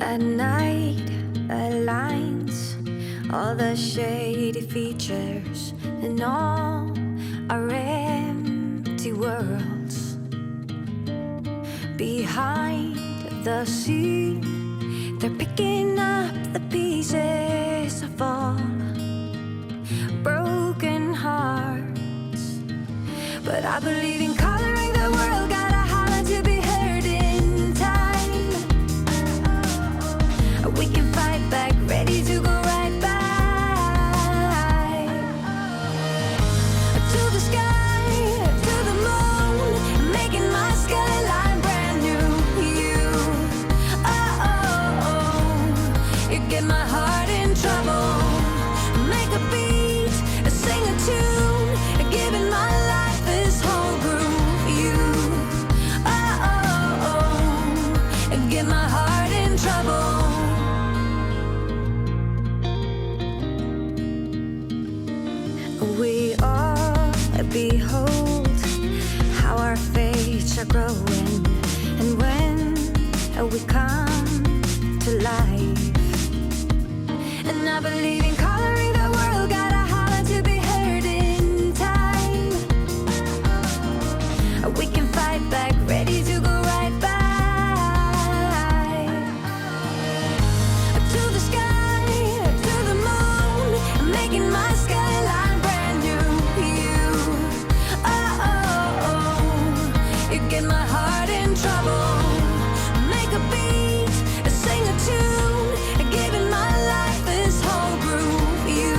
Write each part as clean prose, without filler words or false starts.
At night, aligns all the shady features in all our empty worlds. Behind the scene, they're picking up the pieces of all broken hearts. But I believe in coloring the world, gotta holler to be heard in time. We can fight back, ready to go right by. To the sky, to the moon, making my skyline brand new. You, oh, oh, oh, you get my heart in trouble. Make a beat, sing a tune, giving my life this whole groove. You, oh, oh, oh, get my heart in trouble. We all behold how our fates are growing, and when we come to life. And I believe in coloring the world, gotta holler to be heard in time. We can fight back, ready to go right by. To the sky, to the moon, making my skyline brand new. You, oh, oh, oh, you get my heart in trouble. Make a beat, sing a tune, giving my life this whole groove. You,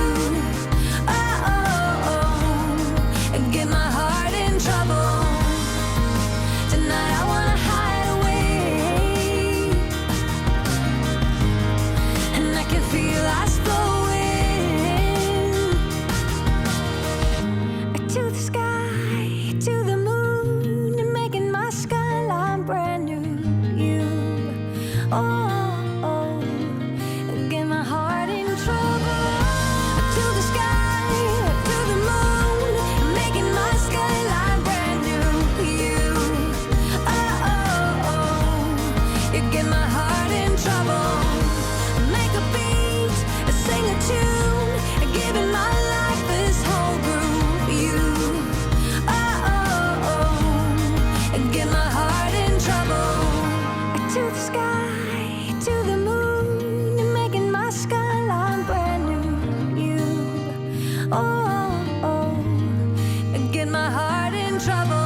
oh, oh, oh, get my heart in trouble. Tonight I wanna hide away, and I can feel us flowing. To the sky, to the moon, and making my skyline brand new. You, oh, oh, get my heart in trouble. To the sky, to the moon, making my skyline brand new. You, oh, oh, oh, you get my heart in trouble. Make a beat, sing a tune, giving my life this whole groove. You, oh, oh, oh, get my heart in trouble. To the sky, to the moon, making my skyline brand new. You, oh, oh, get my heart in trouble.